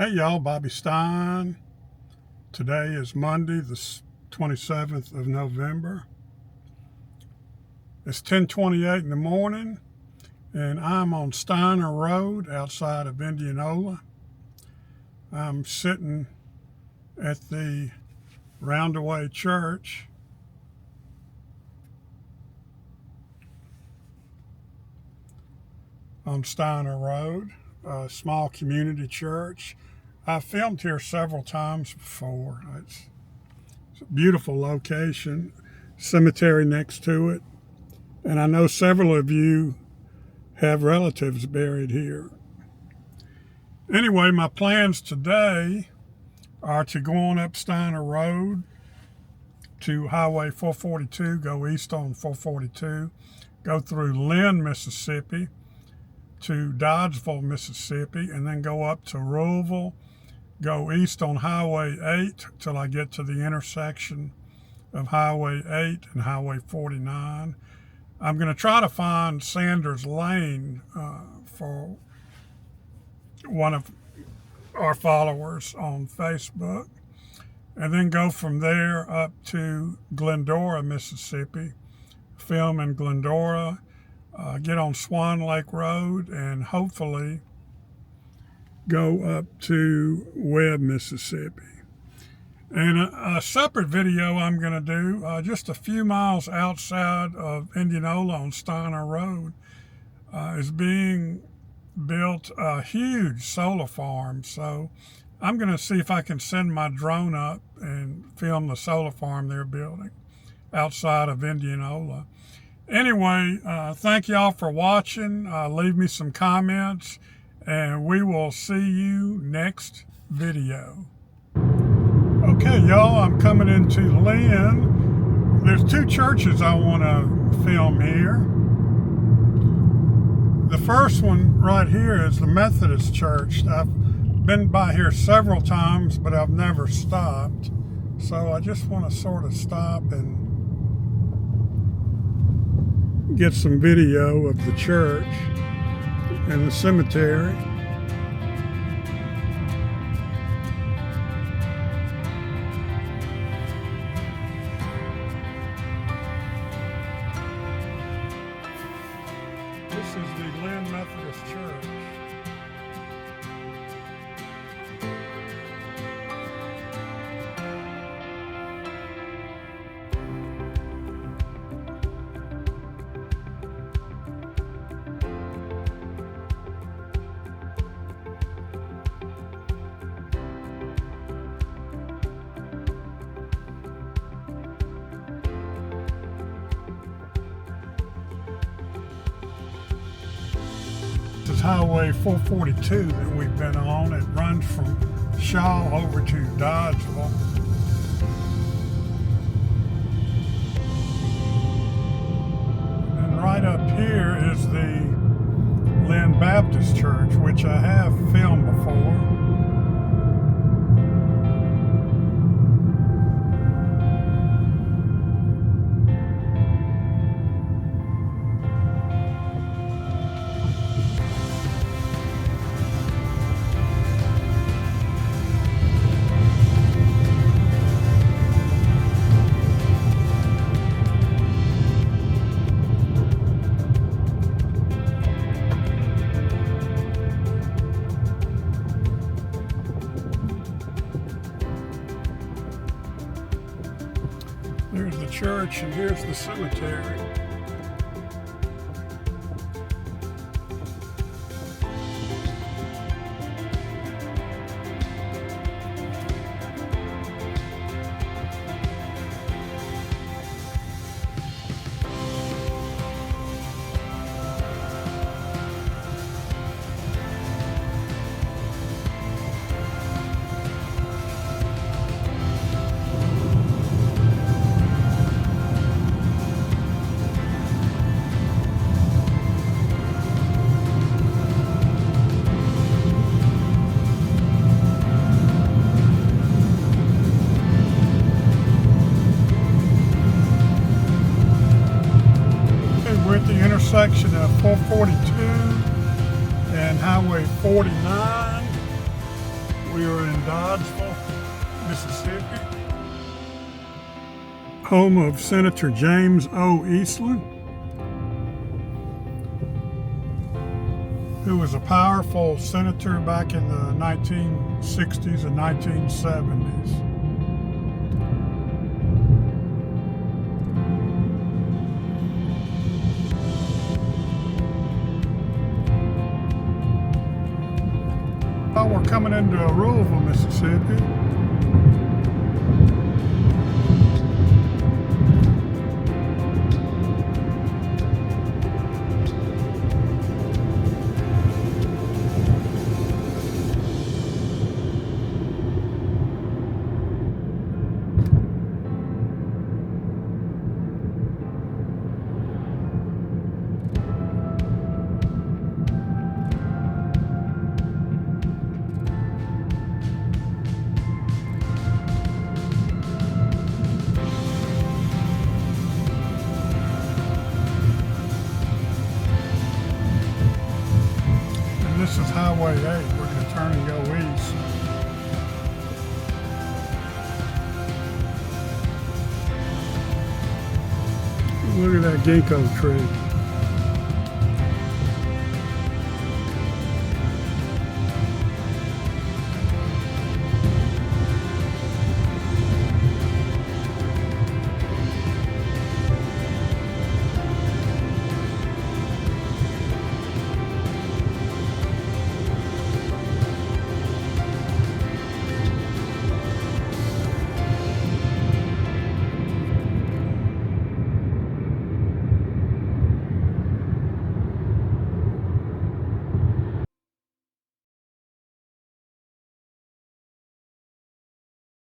Hey y'all, Bobby Stein. Today is Monday, the 27th of November. It's 10:28 in the morning, and I'm on Steiner Road outside of Indianola. I'm sitting at the Roundaway Church. On Steiner Road, a small community church. I've filmed here several times before. It's a beautiful location, cemetery next to it, and I know several of you have relatives buried here. Anyway, my plans today are to go on up Steiner Road to Highway 442, go east on 442, go through Lynn, Mississippi, to Dodgeville, Mississippi, and then go up to Ruleville, go east on Highway 8 till I get to the intersection of Highway 8 and Highway 49. I'm going to try to find Sanders Lane for one of our followers on Facebook, and then go from there up to Glendora, Mississippi, film in Glendora, get on Swan Lake Road, and hopefully go up to Webb, Mississippi. And a separate video I'm going to do just a few miles outside of Indianola on Steiner Road is being built a huge solar farm. So I'm going to see if I can send my drone up and film the solar farm they're building outside of Indianola. Anyway, thank y'all for watching. Leave me some comments, and we will see you next video. Okay, y'all, I'm coming into Lynn. There's two churches I want to film here. The first one right here is the Methodist Church. I've been by here several times, but I've never stopped. So I just want to sort of stop and get some video of the church and the cemetery. This is the Lynn Methodist Church. This is Highway 442 that we've been on. It runs from Shaw over to Dodgeville. And right up here is the Lynn Baptist Church, which I have filmed before. Here's the church and here's the cemetery. We're at the intersection of 442 and Highway 49. We are in Dodgeville, Mississippi, home of Senator James O. Eastland, who was a powerful senator back in the 1960s and 1970s. We're coming into Ruleville, Mississippi. This is Highway 8. We're going to turn and go east. Look at that ginkgo tree.